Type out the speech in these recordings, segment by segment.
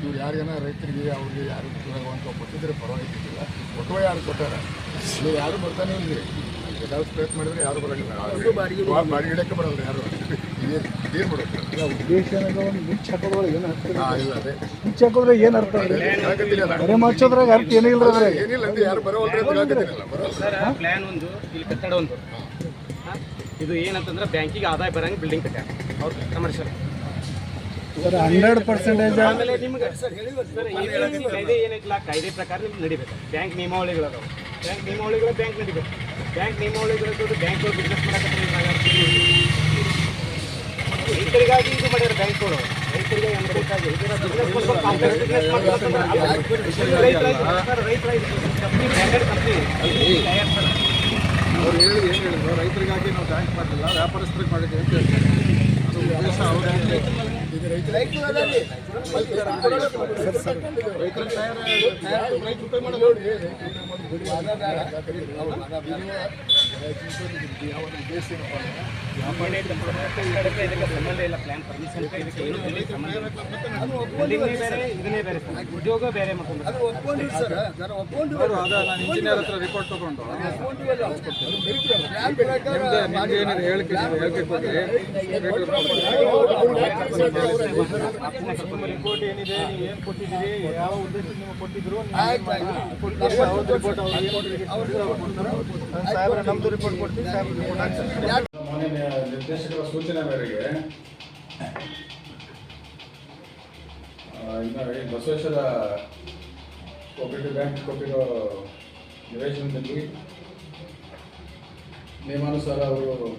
ಇವ್ರು ಯಾರಿಗಾನ ರೈತರಿಗೆ ಅವ್ರಿಗೆ ಯಾರು ಅಂತ ಕೊಟ್ಟಿದ್ರೆ ಪರವಾಗಿಲ್ಲ, ಕೊಟ್ಟುವ ಯಾರು ಕೊಟ್ಟಾರ ನೀವು ಯಾರು ಬರ್ತಾನೆ ಇಲ್ರಿ. ಎಲ್ಲರೂ ಪ್ರಯತ್ನ ಮಾಡಿದ್ರೆ ಯಾರು ಬರೋಂಗಿಲ್ಲ, ಬಾಡಿಗೆ ಇಡಕ್ಕೆ ಬರೋಲ್ಲ ಯಾರು. ಇದೇನು ಮಾಡೋದು ಉದ್ದೇಶ ಒಂದು ಮುಚ್ಚ ಹಾಕೋದ್ರೊಳಗೆ ಏನು ಅರ್ಥ ಇಲ್ಲ. ಅದೇ ಮುಚ್ಚ ಹಾಕೋದ್ರೆ ಏನು ಅರ್ಥ ಮನೆ ಮಚ್ಚೋದ್ರಾಗ ಅರ್ಥ ಏನಿಲ್ಲ ಅದ್ರಾಗ ಏನಿಲ್ಲ ಅಂತ ಯಾರು ಬರೋಲ್ರಿ ಅಂತ ಆಗತ್ತಿರಲ್ಲ. ಪ್ಲಾನ್ ಒಂದು ಇಲ್ಲಿ ಕಟ್ಟಡ ಒಂದು ಇದು ಏನಂತಂದ್ರೆ ಬ್ಯಾಂಕಿಗೆ ಆದಾಯ ಬರಂಗೆ ಬಿಲ್ಡಿಂಗ್ ಕಟ್ಟಾರ ಕಮರ್ಷಿಯಲ್. ಸರ್ 100% ಆಮೇಲೆ ನಿಮ್ಗೆ ಕಾಯ್ದೆ ಏನೈತಿಲ್ಲ, ಕಾಯ್ದೆ ಪ್ರಕಾರ ನಿಮ್ಗೆ ನಡಿಬೇಕು. ಬ್ಯಾಂಕ್ ನಿಯಮಾವಳಿಗಳು ಅದಾವೆ, ಬ್ಯಾಂಕ್ ನಿಯಮಾವಳಿಗಳು ಬ್ಯಾಂಕ್ ನಡಿಬೇಕು. ಬ್ಯಾಂಕ್ ನಿಯಮಾವಳಿಗಳು ಬ್ಯಾಂಕ್ಗಳು ಬಿಸ್ನೆಸ್ ಮಾಡಕ್ಕೆ ರೈತರಿಗಾಗಿ ಇದು ಮಾಡ್ಯಾರ ಬ್ಯಾಂಕ್ಗಳು. ರೈತರಿಗೆ ಬೇಕಾಗಿ ಅವ್ರು ಹೇಳಿ ಏನು ಹೇಳಿದ್ರು, ರೈತರಿಗಾಗಿ ನಾವು ಬ್ಯಾಂಕ್ ಮಾಡಲಿಲ್ಲ, ವ್ಯಾಪಾರಸ್ಥರಿಗೆ ಮಾಡಿದ್ದೀವಿ ಅಂತ ಹೇಳ್ತಾರೆ. ಅದು ಉದ್ದೇಶ ಅವ್ರಿಗೆ ಸಂಬಂಧ ಇಲ್ಲ. ಪ್ಲಾನ್ ಪರ್ಮಿಷನ್ ಇದನ್ನೇ ಬೇರೆ ಉದ್ಯೋಗ ಬೇರೆ ಮಾಡ್ಕೊಂಡು ನಾನು ಇಂಜಿನಿಯರ್ ಹತ್ರ ರಿಪೋರ್ಟ್ ತಗೊಂಡು ಏನಿದೆ ಹೇಳಿಕೆ ಕೊಡಿ. ರಿಪೋರ್ಟ್ ಏನಿದೆ, ನೀವು ಏನು ಕೊಟ್ಟಿದ್ದೀರಿ, ಯಾವ ಉದ್ದೇಶಕ್ಕೆ ನೀವು ಕೊಟ್ಟಿದ್ರು, ಸಾಹೇಬ್ರ ನಮ್ದು ರಿಪೋರ್ಟ್ ಕೊಡ್ತೀವಿ, ಸಾಹೇಬ್ರ ರಿಪೋರ್ಟ್ ಹಾಕ್ತಾರೆ. ಮಾನ್ಯ ನಿರ್ದೇಶಕರ ಸೂಚನೆ ಮೇರೆಗೆ ಇನ್ನು ಬಸವೇಶ್ವರ ಕೋಆಪರೇಟಿವ್ ಬ್ಯಾಂಕ್ ಕೊಟ್ಟಿರೋ ನಿವೇಶನದಲ್ಲಿ ನಿಯಮಾನುಸಾರ ಅವರು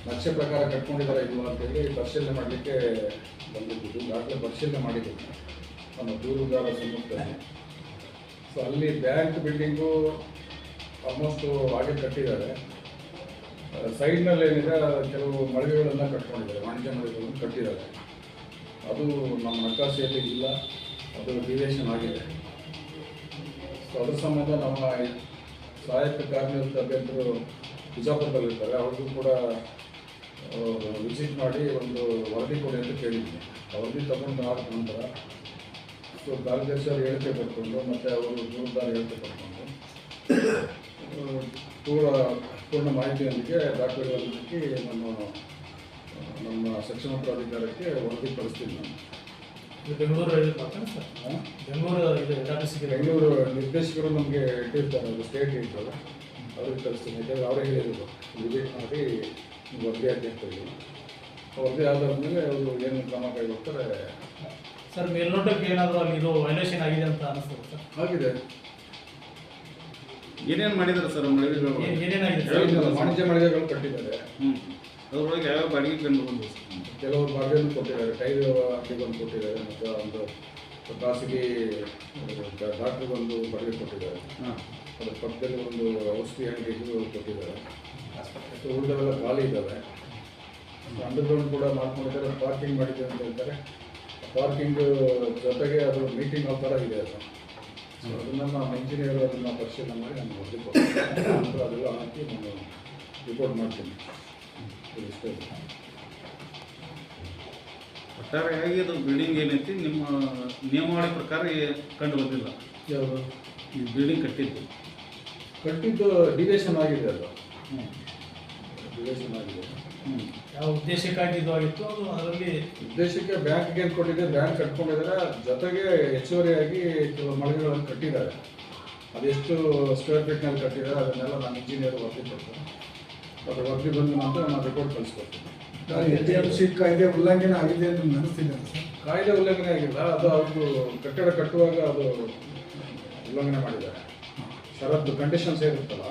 ನಕ್ಷೆ ಪ್ರಕಾರ ಕಟ್ಕೊಂಡಿದ್ದಾರೆ ಇಲ್ವ ಅಂತೇಳಿ ಪರಿಶೀಲನೆ ಮಾಡಲಿಕ್ಕೆ ಬಂದಿದ್ದು. ದಾಖಲೆ ಪರಿಶೀಲನೆ ಮಾಡಿದ್ದೀವಿ ನಮ್ಮ ದೂರುದಾರ ಸಮ್ಮುಖದಲ್ಲಿ. ಸೊ ಅಲ್ಲಿ ಬ್ಯಾಂಕ್ ಬಿಲ್ಡಿಂಗು ಆಲ್ಮೋಸ್ಟು ಹಾಗೆ ಕಟ್ಟಿದ್ದಾರೆ. ಸೈಡ್ನಲ್ಲಿ ಏನಿದೆ ಕೆಲವು ಮಳಿಗೆಗಳನ್ನು ಕಟ್ಕೊಂಡಿದ್ದಾರೆ, ವಾಣಿಜ್ಯ ಮಳಿಗೆಗಳನ್ನು ಕಟ್ಟಿದ್ದಾರೆ. ಅದು ನಮ್ಮ ನಕಾಶೆಯಲ್ಲಿ ಇಲ್ಲ, ಅದು ಡಿವಿಯೇಷನ್ ಆಗಿದೆ. ಸೊ ಅದ್ರ ಸಂಬಂಧ ನಮ್ಮ ಸಹಾಯಕ ಕಾರ್ಯನಿರತ ಅಭ್ಯರ್ಥಿಗಳು ಬಿಜಾಪುರದಲ್ಲಿರ್ತಾರೆ, ಅವ್ರಿಗೂ ಕೂಡ ವಿಸಿಟ್ ಮಾಡಿ ಒಂದು ವರದಿ ಕೊಡಿ ಅಂತ ಕೇಳಿದ್ವಿ. ಆ ವರದಿ ತಗೊಂಡು ಆದ ನಂತರ ಸೊ ಕಾರ್ಯದರ್ಶಿ ಅವರು ಹೇಳಿಕೆ ಪಡ್ಕೊಂಡು ಮತ್ತು ಅವರು ದೂರದಾರ ಹೇಳಿಕೆ ಪಡ್ಕೊಂಡು ಪೂರ್ಣ ಮಾಹಿತಿಯೊಂದಿಗೆ ದಾಖಲೆಗಳೊಂದಿಗೆ ನಮ್ಮ ಸೆಕ್ಷನ್ ಪ್ರಾಧಿಕಾರಕ್ಕೆ ವರದಿ ಕಳಿಸ್ತೀನಿ ನಾನು. ಬೆಂಗಳೂರು ನಿರ್ದೇಶಕರು ನಮಗೆ ಇಟ್ಟಿರ್ತಾರೆ, ಅದು ಸ್ಟೇಟ್ ಇರ್ತದೆ, ಅವ್ರಿಗೆ ಕಳಿಸ್ತೀನಿ. ಯಾಕಂದರೆ ಅವರೇ ಹೇಳಿದ್ರು ವಿಸಿಟ್ ಮಾಡಿ ವರದಿ ಹಾಕಿ ಅಂತ ಹೇಳಿ. ವರದಿ ಆದಾದ್ಮೇಲೆ ಅವರು ಏನು ಕ್ರಮ ಕೈಗೊಳ್ತಾರೆ. ಸರ್ ಮೇಲ್ನೋಟಕ್ಕೆ ಏನಾದರೂ ಅಲ್ಲಿ ಇದು ವೈಲೇಷನ್ ಆಗಿದೆ ಅಂತ ಅನಿಸ್ತದೆ ಸರ್? ಆಗಿದೆ. ಏನೇನು ಮಾಡಿದ್ದಾರೆ ಸರ್ ಮಳಿಗೆಗಳು? ಏನೇನಾಗಿದೆ? ವಾಣಿಜ್ಯ ಮಳಿಗೆಗಳು ಕಟ್ಟಿದ್ದಾರೆ. ಅದರೊಳಗೆ ಯಾವ ಬಾಡಿಗೆ ಕಂಡು ಬಂದು ಕೆಲವರು ಬಾಡಿಗೆಯನ್ನು ಕೊಟ್ಟಿದ್ದಾರೆ, ಟೈರ್ ಅಂಗಡಿಗೊಂದು ಕೊಟ್ಟಿದ್ದಾರೆ, ಮತ್ತು ಒಂದು ಖಾಸಗಿ ಡಾಕ್ಟ್ರಿಗೊಂದು ಬಾಡಿಗೆ ಕೊಟ್ಟಿದ್ದಾರೆ. ಅದರ ಪಕ್ಕದಲ್ಲಿ ಒಂದು ಔಷಧಿ ಅಂಗಡಿಗೂ ಕೊಟ್ಟಿದ್ದಾರೆ. ಉಳಿದವೆಲ್ಲ ಖಾಲಿ ಇದ್ದಾವೆ. ಅಂಡರ್ಗ್ರೌಂಡ್ ಕೂಡ ಮಾಡ್ಕೊಂಡಿದ್ದಾರೆ, ಪಾರ್ಕಿಂಗ್ ಮಾಡಿದೆ ಅಂತ ಹೇಳ್ತಾರೆ. ಪಾರ್ಕಿಂಗ್ ಜೊತೆಗೆ ಅದು ಮೀಟಿಂಗ್ ಆ ಥರ ಇದೆ ಅದು. ಸೊ ಅದನ್ನು ನಮ್ಮ ಇಂಜಿನಿಯರ್ ಅದನ್ನು ಪರಿಶೀಲನೆ ಮಾಡಿ ನಾನು ವರದಿ ಕೊಡ್ತೀನಿ. ನಂತರ ಅದೆಲ್ಲ ಹಾಕಿ ನಾನು ರಿಪೋರ್ಟ್ ಮಾಡ್ತೀನಿ. ಒಟ್ಟಾರೆಯಾಗಿ ಅದು ಬಿಲ್ಡಿಂಗ್ ಏನೈತಿ ನಿಮ್ಮ ನಿಯಮಾವಳಿ ಪ್ರಕಾರ ಕಂಡು ಬಂದಿಲ್ಲ. ಯಾವುದು ಈ ಬಿಲ್ಡಿಂಗ್ ಕಟ್ಟಿದ್ದು ಡಿವಿಯೇಷನ್ ಆಗಿದೆ. ಅದು ಡಿವಿಯೇಷನ್ ಆಗಿದೆ. ಯಾವ ಉದ್ದೇಶಕ್ಕಾಗಿ ಇದು ಆಗಿತ್ತು ಅದು ಅದರಲ್ಲಿ ಉದ್ದೇಶಕ್ಕೆ ಬ್ಯಾಂಕ್ಗೆ ಏನು ಕೊಟ್ಟಿದೆ, ಬ್ಯಾಂಕ್ ಕಟ್ಕೊಂಡಿದ್ದಾರೆ. ಜೊತೆಗೆ ಹೆಚ್ಚುವರಿಯಾಗಿ ಕೆಲವು ಮಳಿಗೆಗಳನ್ನು ಕಟ್ಟಿದ್ದಾರೆ. ಅದೆಷ್ಟು ಸ್ಕ್ವೇರ್ ಫೀಟ್ನಲ್ಲಿ ಕಟ್ಟಿದ್ದಾರೆ ಅದನ್ನೆಲ್ಲ ನಾನು ಇಂಜಿನಿಯರ್ ವರದಿ ಕೊಡ್ತೀನಿ. ಅದು ವರದಿ ಬಂದ ನಂತರ ನಾನು ರಿಪೋರ್ಟ್ ಕಳಿಸ್ಕೊಡ್ತೀನಿ. APMC ಕಾಯ್ದೆ ಉಲ್ಲಂಘನೆ ಆಗಿದೆ ಅಂತ ಅನಿಸ್ತಿದೆ ಸರ್? ಕಾಯ್ದೆ ಉಲ್ಲಂಘನೆ ಆಗಿಲ್ಲ, ಅದು ಅವರು ಕಟ್ಟಡ ಕಟ್ಟುವಾಗ ಅದು ಉಲ್ಲಂಘನೆ ಮಾಡಿದ್ದಾರೆ. ಷರತ್ತು ಕಂಡೀಷನ್ಸ್ ಇರುತ್ತಲ್ಲ,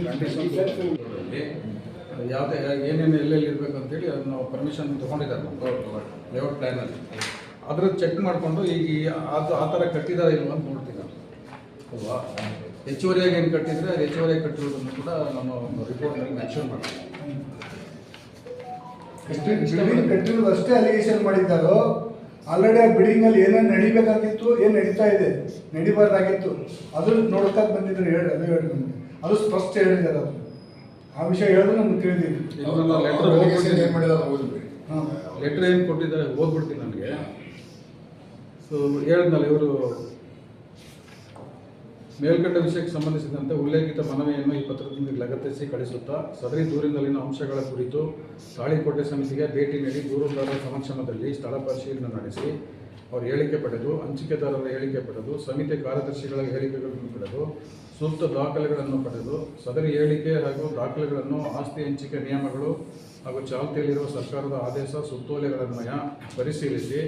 ಕಂಡೀಷನ್ಸ್ ಯಾವುದೇ ಏನೇನು ಎಲ್ಲೆಲ್ಲಿ ಇರಬೇಕು ಅಂತೇಳಿ ಅದು ನಾವು ಪರ್ಮಿಷನ್ ತೊಗೊಂಡಿದ್ದಾರೆ ನಮ್ಮ ಲೇಔಟ್ ಪ್ಲ್ಯಾನಲ್ಲಿ. ಅದ್ರದ್ದು ಚೆಕ್ ಮಾಡಿಕೊಂಡು ಈಗ ಅದು ಆ ಥರ ಕಟ್ಟಿದ್ದಾರೆ ಇಲ್ವ ಅಂತ ನೋಡ್ತೀನಿ ನಾನು. ಅಲ್ವಾ, ಹೆಚ್ಚುವರಿಯಾಗಿ ಏನು ಕಟ್ಟಿದರೆ ಅದು ಹೆಚ್ಚುವರಿಯಾಗಿ ಕಟ್ಟಿರೋದನ್ನು ಕೂಡ ನಾನು ರಿಪೋರ್ಟ್ನಲ್ಲಿ ಮೆನ್ಷನ್ ಮಾಡ್ತೀನಿ. ಕಟ್ಟಿರೋದು ಅಷ್ಟೇ ಅಲಿಗೇಷನ್ ಮಾಡಿದ್ದಾರೋ, ಆಲ್ರೆಡಿ ಆ ಬಿಲ್ಡಿಂಗಲ್ಲಿ ಏನೇನು ನಡಿಬೇಕಾಗಿತ್ತು, ಏನು ನಡೀತಾ ಇದೆ, ನಡಿಬಾರ್ದಾಗಿತ್ತು, ಅದು ನೋಡ್ತಾ ಬಂದಿದ್ರು. ಅದು ಹೇಳಿ ನಮಗೆ ಅದು ಸ್ಪಷ್ಟ ಹೇಳಿದ್ದಾರೆ. ಅದು ಆ ವಿಷಯ ಹೇಳಿದ್ರೆ ನಮ್ಗೆ ತಿಳಿದೀವಿ. ಲೆಟ್ರ್ ಏನು ಕೊಟ್ಟಿದ್ದಾರೆ ಓದ್ಬಿಡ್ತೀನಿ ನನಗೆ. ಸೊ ಹೇಳಿದ್ನಲ್ಲ, ಇವರು ಮೇಲ್ಕಂಡ ವಿಷಯಕ್ಕೆ ಸಂಬಂಧಿಸಿದಂತೆ ಉಲ್ಲೇಖಿತ ಮನವಿಯನ್ನು ಈ ಪತ್ರದಿಂದ ಲಗತ್ತಿಸಿ ಕಳಿಸುತ್ತಾ ಸದರಿ ದೂರಿನಲ್ಲಿನ ಅಂಶಗಳ ಕುರಿತು ತಾಳಿಕೋಟೆ ಸಮಿತಿಗೆ ಭೇಟಿ ನೀಡಿ ದೂರುದಾರರ ಸಮಕ್ಷಮದಲ್ಲಿ ಸ್ಥಳ ಪರಿಶೀಲನೆ ನಡೆಸಿ ಅವರ ಹೇಳಿಕೆ ಪಡೆದು, ಹಂಚಿಕೆದಾರರ ಹೇಳಿಕೆ ಪಡೆದು, ಸಮಿತಿ ಕಾರ್ಯದರ್ಶಿಗಳ ಹೇಳಿಕೆಗಳನ್ನು ಪಡೆದು, ಸೂಕ್ತ ದಾಖಲೆಗಳನ್ನು ಪಡೆದು, ಸದರಿ ಹೇಳಿಕೆ ಹಾಗೂ ದಾಖಲೆಗಳನ್ನು ಆಸ್ತಿ ಹಂಚಿಕೆ ನಿಯಮಗಳು ಹಾಗೂ ಚಾಲ್ತಿಯಲ್ಲಿರುವ ಸರ್ಕಾರದ ಆದೇಶ ಸುತ್ತೋಲೆಗಳನ್ವಯ ಪರಿಶೀಲಿಸಿ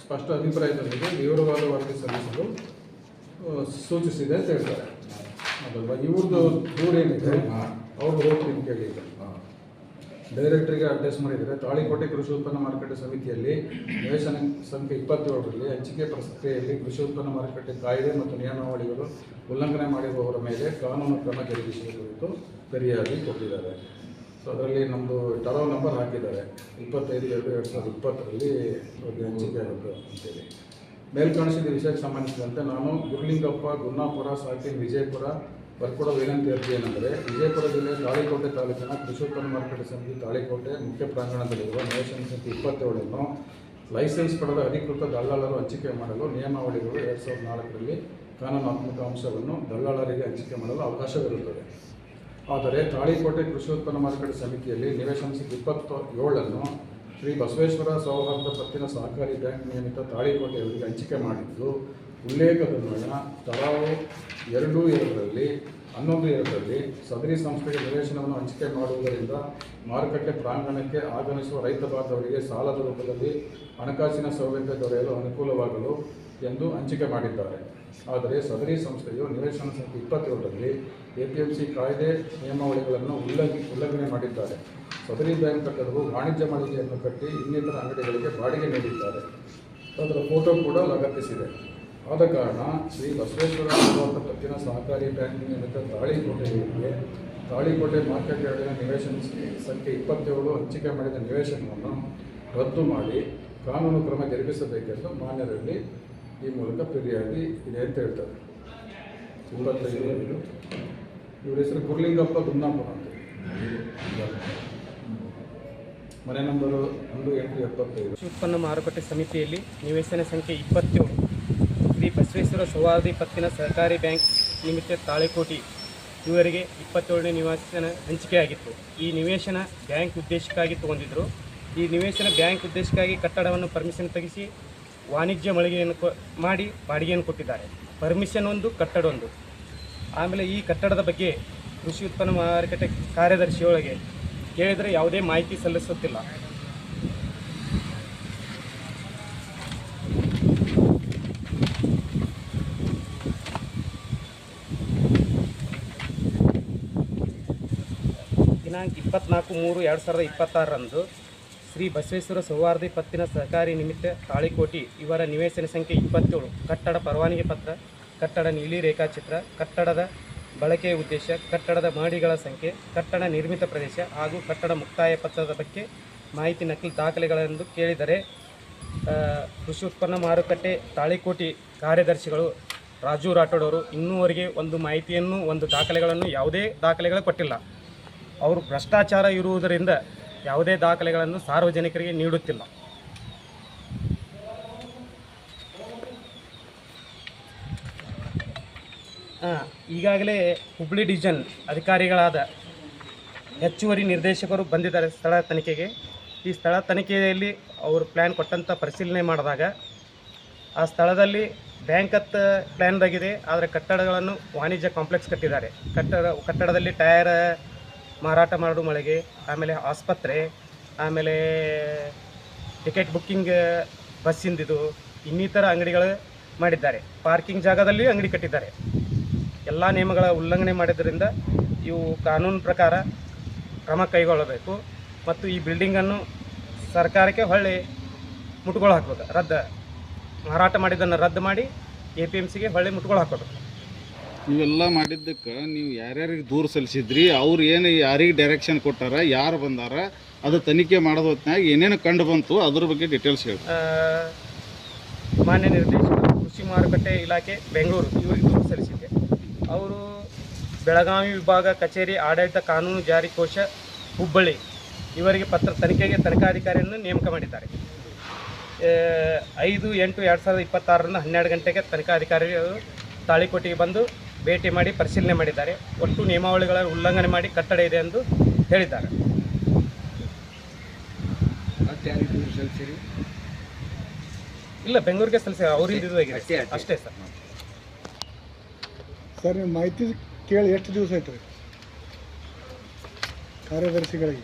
ಸ್ಪಷ್ಟ ಅಭಿಪ್ರಾಯದೊಂದಿಗೆ ವಿವರವಾದ ವರದಿ ಸಲ್ಲಿಸಲು ಸೂಚಿಸಿದೆ ಅಂತ ಹೇಳ್ತಾರೆ. ಅದಲ್ವಾ ಇವ್ರದ್ದು ದೂರ ಏನಿದೆ ಅವ್ರು ಹೋಗ್ತೀನಿ ಕೇಳಿ. ಡೈರೆಕ್ಟರಿಗೆ ಅಡ್ರೆಸ್ ಮಾಡಿದರೆ ತಾಳಿಕೋಟೆ ಕೃಷಿ ಉತ್ಪನ್ನ ಮಾರುಕಟ್ಟೆ ಸಮಿತಿಯಲ್ಲಿ ನಿವೇಶನ ಸಂಖ್ಯೆ 27ರಲ್ಲಿ ಹಂಚಿಕೆ ಪ್ರಕ್ರಿಯೆಯಲ್ಲಿ ಕೃಷಿ ಉತ್ಪನ್ನ ಮಾರುಕಟ್ಟೆ ಕಾಯ್ದೆ ಮತ್ತು ನಿಯಮಾವಳಿಗಳು ಉಲ್ಲಂಘನೆ ಮಾಡಿರುವವರ ಮೇಲೆ ಕಾನೂನು ಕ್ರಮ ಜರುಗಿಸುವ ಕುರಿತು ಫಿರ್ಯಾದಿ ಕೊಟ್ಟಿದ್ದಾರೆ. ಸೊ ಅದರಲ್ಲಿ ನಮ್ಮದು ಟರಾವ್ ನಂಬರ್ ಹಾಕಿದ್ದಾರೆ, 25/2/2020ರಲ್ಲಿ ಹಂಚಿಕೆ ಆಗುತ್ತೆ ಅಂತೇಳಿ. ಮೇಲ್ಕಾಣಿಸಿದ ವಿಷಯಕ್ಕೆ ಸಂಬಂಧಿಸಿದಂತೆ ನಾನು ಗುರ್ಲಿಂಗಪ್ಪ, ಗುನ್ನಾಪುರ, ಸಾಕಿನ್, ವಿಜಯಪುರ ಬರ್ಕೊಡೋ ವಿನಂತಿ ಅರ್ಜಿ ಏನೆಂದರೆ, ವಿಜಯಪುರ ಜಿಲ್ಲೆಯ ತಾಳಿಕೋಟೆ ತಾಲೂಕಿನ ಕೃಷಿ ಉತ್ಪನ್ನ ಮಾರುಕಟ್ಟೆ ಸಮಿತಿ ತಾಳಿಕೋಟೆ ಮುಖ್ಯ ಪ್ರಾಂಗಣದಲ್ಲಿರುವ ನಿವೇಶನ ಸಂಖ್ಯೆ 27ನ್ನು ಲೈಸೆನ್ಸ್ ಪಡೆದ ಅಧಿಕೃತ ದಲ್ಲಾಳರು ಹಂಚಿಕೆ ಮಾಡಲು ನಿಯಮಾವಳಿಗಳು 2004ರಲ್ಲಿ ಕಾನೂನಾತ್ಮಕ ಅಂಶವನ್ನು ದಲ್ಲಾಳರಿಗೆ ಹಂಚಿಕೆ ಮಾಡಲು ಅವಕಾಶವಿರುತ್ತದೆ. ಆದರೆ ತಾಳಿಕೋಟೆ ಕೃಷಿ ಉತ್ಪನ್ನ ಮಾರುಕಟ್ಟೆ ಸಮಿತಿಯಲ್ಲಿ ನಿವೇಶನ ಸಂಖ್ಯೆ 27ನ್ನು ಶ್ರೀ ಬಸವೇಶ್ವರ ಸೌಹಾರ್ದ ಪತ್ತಿನ ಸಹಕಾರಿ ಬ್ಯಾಂಕ್ ನಿಯಮಿತ ತಾಳಿಕೋಟೆಯವರಿಗೆ ಹಂಚಿಕೆ ಮಾಡಿದ್ದು ಉಲ್ಲೇಖದನ್ವಯ ತರಾವು 2/2ರಲ್ಲಿ 11/2ರಲ್ಲಿ ಸದರಿ ಸಂಸ್ಥೆಗೆ ನಿವೇಶನವನ್ನು ಹಂಚಿಕೆ ಮಾಡುವುದರಿಂದ ಮಾರುಕಟ್ಟೆ ಪ್ರಾಂಗಣಕ್ಕೆ ಆಗಮಿಸುವ ರೈತ ಬಾಂಧವರಿಗೆ ಸಾಲದ ರೂಪದಲ್ಲಿ ಹಣಕಾಸಿನ ಸೌಲಭ್ಯ ದೊರೆಯಲು ಅನುಕೂಲವಾಗಲು ಎಂದು ಹಂಚಿಕೆ ಮಾಡಿದ್ದಾರೆ. ಆದರೆ ಸದರಿ ಸಂಸ್ಥೆಯು ನಿವೇಶನ ಸಂಖ್ಯೆ 27ರಲ್ಲಿ APMC ಕಾಯ್ದೆ ನಿಯಮಾವಳಿಗಳನ್ನು ಉಲ್ಲಂಘನೆ ಮಾಡಿದ್ದಾರೆ. ಸದರಿ ಬ್ಯಾಂಕ್ ಕಟ್ಟಡವು ವಾಣಿಜ್ಯ ಮಳಿಗೆಯನ್ನು ಕಟ್ಟಿ ಇನ್ನಿತರ ಅಂಗಡಿಗಳಿಗೆ ಬಾಡಿಗೆ ನೀಡಿದ್ದಾರೆ. ಅದರ ಫೋಟೋ ಕೂಡ ಲಗತ್ತಿಸಿದೆ. ಆದ ಕಾರಣ ಶ್ರೀ ಬಸವೇಶ್ವರ ಸೌಹಾರ್ದ ಪತ್ತಿನ ಸಹಕಾರಿ ಬ್ಯಾಂಕ್ ನಿಯಮಿತ ತಾಳಿಕೋಟೆಗೆ ತಾಳಿಕೋಟೆ ಮಾರ್ಕೆಟ್ ಯಾರ್ಡಿನ ನಿವೇಶನ ಸಂಖ್ಯೆ 27 ಹಂಚಿಕೆ ಮಾಡಿದ ನಿವೇಶನವನ್ನು ರದ್ದು ಮಾಡಿ ಕಾನೂನು ಕ್ರಮ ಜರುಗಿಸಬೇಕೆಂದು ಮಾನ್ಯರಲ್ಲಿ ಈ ಮೂಲಕ ಫಿರ್ಯಾದಿ ಇದೆ ಅಂತ ಹೇಳ್ತಾರೆ. 25 ಇವ್ರ ಹೆಸರು ಗುರ್ಲಿಂಗಪ್ಪ, ಗುನ್ನಾಪುರ ಅಂತ. ಮನೆ ನಂಬರು 1875. ಕೃಷಿ ಉತ್ಪನ್ನ ಮಾರುಕಟ್ಟೆ ಸಮಿತಿಯಲ್ಲಿ ನಿವೇಶನ ಸಂಖ್ಯೆ 27 ಶ್ರೀ ಬಸವೇಶ್ವರ ಸೌಹಾರ್ದ ಪತ್ತಿನ ಸಹಕಾರಿ ಬ್ಯಾಂಕ್ ನಿಮಿತ್ತ ತಾಳಿಕೋಟೆ ಇವರಿಗೆ 27ನೇ ನಿವೇಶನ ಹಂಚಿಕೆಯಾಗಿತ್ತು. ಈ ನಿವೇಶನ ಬ್ಯಾಂಕ್ ಉದ್ದೇಶಕ್ಕಾಗಿ ತಗೊಂಡಿದ್ದರು. ಈ ನಿವೇಶನ ಬ್ಯಾಂಕ್ ಉದ್ದೇಶಕ್ಕಾಗಿ ಕಟ್ಟಡವನ್ನು ಪರ್ಮಿಷನ್ ತೆಗೆಸಿ ವಾಣಿಜ್ಯ ಮಳಿಗೆಯನ್ನು ಮಾಡಿ ಬಾಡಿಗೆಯನ್ನು ಕೊಟ್ಟಿದ್ದಾರೆ. ಪರ್ಮಿಷನ್ ಒಂದು, ಕಟ್ಟಡ ಒಂದು. ಆಮೇಲೆ ಈ ಕಟ್ಟಡದ ಬಗ್ಗೆ ಕೃಷಿ ಉತ್ಪನ್ನ ಮಾರುಕಟ್ಟೆ ಕಾರ್ಯದರ್ಶಿಯೊಳಗೆ ಕೇಳಿದರೆ ಯಾವುದೇ ಮಾಹಿತಿ ಸಲ್ಲಿಸುತ್ತಿಲ್ಲ. ದಿನಾಂಕ 24/3/2026ರಂದು ಶ್ರೀ ಬಸವೇಶ್ವರ ಸೌಹಾರ್ದ ಪತ್ತಿನ ಸಹಕಾರಿ ನಿಮಿತ್ತ ತಾಳಿಕೋಟೆ ಇವರ ನಿವೇಶನ ಸಂಖ್ಯೆ 27 ಕಟ್ಟಡ ಪರವಾನಗಿ ಪತ್ರ, ಕಟ್ಟಡ ನೀಲಿ ರೇಖಾಚಿತ್ರ, ಕಟ್ಟಡದ ಬಳಕೆಯ ಉದ್ದೇಶ, ಕಟ್ಟಡದ ಮಹಡಿಗಳ ಸಂಖ್ಯೆ, ಕಟ್ಟಡ ನಿರ್ಮಿತ ಪ್ರದೇಶ ಹಾಗೂ ಕಟ್ಟಡ ಮುಕ್ತಾಯ ಪತ್ರದ ಬಗ್ಗೆ ಮಾಹಿತಿ ನಕಲಿ ದಾಖಲೆಗಳೆಂದು ಕೇಳಿದರೆ ಕೃಷಿ ಉತ್ಪನ್ನ ಮಾರುಕಟ್ಟೆ ತಾಳಿಕೋಟೆ ಕಾರ್ಯದರ್ಶಿಗಳು ರಾಜು ರಾಠೋಡ್ ಅವರು ಇನ್ನೂವರೆಗೆ ಒಂದು ಮಾಹಿತಿಯನ್ನು, ಒಂದು ದಾಖಲೆಗಳನ್ನು, ಯಾವುದೇ ದಾಖಲೆಗಳು ಕೊಟ್ಟಿಲ್ಲ. ಅವರು ಭ್ರಷ್ಟಾಚಾರ ಇರುವುದರಿಂದ ಯಾವುದೇ ದಾಖಲೆಗಳನ್ನು ಸಾರ್ವಜನಿಕರಿಗೆ ನೀಡುತ್ತಿಲ್ಲ. ಈಗಾಗಲೇ ಹುಬ್ಳಿ ಡಿವಿಷನ್ ಅಧಿಕಾರಿಗಳಾದ ಹೆಚ್ಚುವರಿ ನಿರ್ದೇಶಕರು ಬಂದಿದ್ದಾರೆ ಸ್ಥಳ ತನಿಖೆಗೆ. ಈ ಸ್ಥಳ ತನಿಖೆಯಲ್ಲಿ ಅವರು ಪ್ಲ್ಯಾನ್ ಕೊಟ್ಟಂಥ ಪರಿಶೀಲನೆ ಮಾಡಿದಾಗ ಆ ಸ್ಥಳದಲ್ಲಿ ಬ್ಯಾಂಕತ್ ಪ್ಲ್ಯಾನ್ದಾಗಿದೆ, ಆದರೆ ಕಟ್ಟಡಗಳನ್ನು ವಾಣಿಜ್ಯ ಕಾಂಪ್ಲೆಕ್ಸ್ ಕಟ್ಟಿದ್ದಾರೆ. ಕಟ್ಟಡದಲ್ಲಿ ಟಯರ್ ಮಾರಾಟ ಮಾಡುವ ಮಳಿಗೆ, ಆಮೇಲೆ ಆಸ್ಪತ್ರೆ, ಆಮೇಲೆ ಟಿಕೆಟ್ ಬುಕ್ಕಿಂಗ್ ಬಸ್ಸಿಂದಿದು ಇನ್ನಿತರ ಅಂಗಡಿಗಳು ಮಾಡಿದ್ದಾರೆ. ಪಾರ್ಕಿಂಗ್ ಜಾಗದಲ್ಲಿ ಅಂಗಡಿ ಕಟ್ಟಿದ್ದಾರೆ. ಎಲ್ಲ ನಿಯಮಗಳ ಉಲ್ಲಂಘನೆ ಮಾಡಿದ್ದರಿಂದ ಇವು ಕಾನೂನು ಪ್ರಕಾರ ಕ್ರಮ ಕೈಗೊಳ್ಳಬೇಕು ಮತ್ತು ಈ ಬಿಲ್ಡಿಂಗನ್ನು ಸರ್ಕಾರಕ್ಕೆ ಹೊಳ್ಳಿ ಮುಟ್ಗಳು ಹಾಕಬೇಕು. ಮಾರಾಟ ಮಾಡಿದ್ದನ್ನು ರದ್ದು ಮಾಡಿ APMCಗೆ ಹೊಳ್ಳಿ ಮುಟ್ಗಳು ಹಾಕೋಬೇಕು. ಇವೆಲ್ಲ ಮಾಡಿದ್ದಕ್ಕೆ ನೀವು ಯಾರ್ಯಾರಿಗೆ ದೂರು ಸಲ್ಲಿಸಿದ್ರಿ, ಅವ್ರು ಏನು ಯಾರಿಗೆ ಡೈರೆಕ್ಷನ್ ಕೊಟ್ಟಾರ, ಯಾರು ಬಂದಾರ, ಅದು ತನಿಖೆ ಮಾಡೋದು ಹೊತ್ತಿನಾಗ ಏನೇನು ಕಂಡು ಬಂತು ಅದ್ರ ಬಗ್ಗೆ ಡೀಟೇಲ್ಸ್ ಹೇಳಿ. ಮಾನ್ಯ ನಿರ್ದೇಶಕರು ಕೃಷಿ ಮಾರುಕಟ್ಟೆ ಇಲಾಖೆ ಬೆಂಗಳೂರು ಇವರಿಗೆ ದೂರು ಸಲ್ಲಿಸಿದ್ದೆ. ಅವರು ಬೆಳಗಾವಿ ವಿಭಾಗ ಕಚೇರಿ ಆಡಳಿತ ಕಾನೂನು ಜಾರಿ ಕೋಶ ಹುಬ್ಬಳ್ಳಿ ಇವರಿಗೆ ತನಿಖೆಗೆ ತನಿಖಾಧಿಕಾರಿಯನ್ನು ನೇಮಕ ಮಾಡಿದ್ದಾರೆ. 5/8/2026 12 ಗಂಟೆಗೆ ತನಿಖಾಧಿಕಾರಿಗಳು ತಾಳಿಕೋಟೆಗೆ ಬಂದು ಭೇಟಿ ಮಾಡಿ ಪರಿಶೀಲನೆ ಮಾಡಿದ್ದಾರೆ. ಒಟ್ಟು ನಿಯಮಾವಳಿಗಳ ಉಲ್ಲಂಘನೆ ಮಾಡಿ ಕಟ್ಟಡ ಇದೆ ಎಂದು ಹೇಳಿದ್ದಾರೆ. ಇಲ್ಲ, ಬೆಂಗಳೂರಿಗೆ ಸಲ್ಲಿಸಿ ಅವರಿಂದ ಇದು ಆಗಿದೆ ಅಷ್ಟೇ ಸರ್. ಸರ್ ನೀವು ಮಾಹಿತಿ ಕೇಳಿ ಎಷ್ಟು ದಿವಸ ಆಯ್ತು ರೀ ಕಾರ್ಯದರ್ಶಿಗಳಿಗೆ?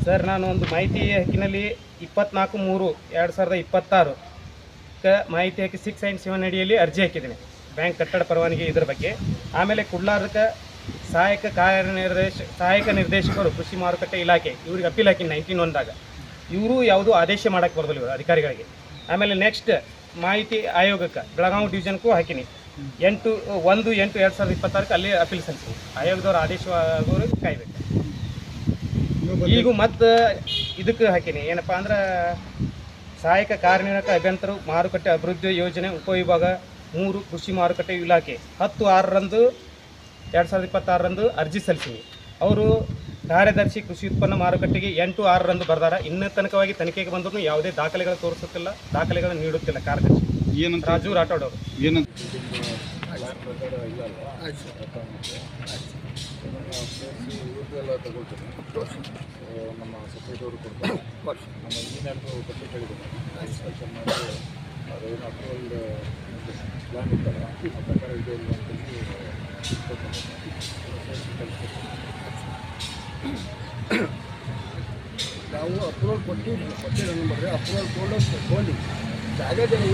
ಸರ್, ನಾನು ಒಂದು ಮಾಹಿತಿ ಹಕ್ಕಿನಲ್ಲಿ 24/3/2026 ಮಾಹಿತಿ ಹಾಕಿ 697 ಅಡಿಯಲ್ಲಿ ಅರ್ಜಿ ಹಾಕಿದ್ದೀನಿ ಬ್ಯಾಂಕ್ ಕಟ್ಟಡ ಪರವಾನಗಿ ಇದ್ರ ಬಗ್ಗೆ. ಆಮೇಲೆ ಕುಡ್ಲಾರಕ್ಕೆ ಸಹಾಯಕ ನಿರ್ದೇಶಕರು ಕೃಷಿ ಮಾರುಕಟ್ಟೆ ಇಲಾಖೆ ಇವ್ರಿಗೆ ಅಪೀಲ್ ಹಾಕಿ 19 ಇವರು ಯಾವುದೂ ಆದೇಶ ಮಾಡೋಕ್ಕೆ ಬರೋದಿಲ್ಲ ಇವರು ಅಧಿಕಾರಿಗಳಿಗೆ. ಆಮೇಲೆ ನೆಕ್ಸ್ಟ್ ಮಾಹಿತಿ ಆಯೋಗಕ್ಕೆ ಬೆಳಗಾವಿ ಡಿವಿಷನ್ಗೂ ಹಾಕಿನಿ 1/8/2026 ಅಲ್ಲಿ ಅಪೀಲ್ ಸಲ್ಲಿಸಿ ಆಯೋಗದವ್ರ ಆದೇಶ ಆಗೋರಿಗೆ ಕಾಯ್ಬೇಕು. ಈಗ ಮತ್ತು ಇದಕ್ಕೆ ಹಾಕಿನಿ ಏನಪ್ಪ ಅಂದ್ರೆ ಸಹಾಯಕ ಕಾರ್ಯನಿರ್ವಾಹಕ ಅಭಿಯಂತರು ಮಾರುಕಟ್ಟೆ ಅಭಿವೃದ್ಧಿ ಯೋಜನೆ ಉಪವಿಭಾಗ 3 ಕೃಷಿ ಮಾರುಕಟ್ಟೆ ಇಲಾಖೆ 10/6/2026 ಅರ್ಜಿ ಸಲ್ಲಿಸಿನಿ. ಅವರು ಕಾರ್ಯದರ್ಶಿ ಕೃಷಿ ಉತ್ಪನ್ನ ಮಾರುಕಟ್ಟೆಗೆ 8/6 ಬರ್ದಾರ. ಇನ್ನೂ ತನಕವಾಗಿ ತನಿಖೆಗೆ ಬಂದರೂ ಯಾವುದೇ ದಾಖಲೆಗಳು ತೋರಿಸುತ್ತಿಲ್ಲ, ದಾಖಲೆಗಳನ್ನು ನೀಡುತ್ತಿಲ್ಲ ಕಾರ್ಯದರ್ಶಿ ಏನಂತ ರಾಜು ರಾಠೋಡ್ ಅವರು. ಏನಂತ ಇವ್ರದ್ದೆಲ್ಲ ತಗೊಳ್ತೀನಿ, ನಮ್ಮ ಸೊಸೈಟಿಯವರು ಕೊಡ್ತಾರೆ, ನಮ್ಮ ಇಂಜಿನಿಯರ್ದು ಬಗ್ಗೆ ಕೇಳಿದ್ದೀನಿ, ಇನ್ಸ್ಪೆಕ್ಷನ್ ಮಾಡಿ ಅದೇನು ಅಪ್ರೂವಲ್ ಪ್ಲಾನ್ ಇತ್ತಲ್ಲ ಆ ಪ್ರಕಾರ ಇದೆ ಇಲ್ಲ ಅಂತೇಳಿ ನಾವು ಅಪ್ರೂವಲ್ ಕೊಟ್ಟಿಲ್ಲ ನಂಬರ್ ಅಪ್ರೂವಲ್ ತೊಗೊಂಡು ಜಾಗದಲ್ಲಿ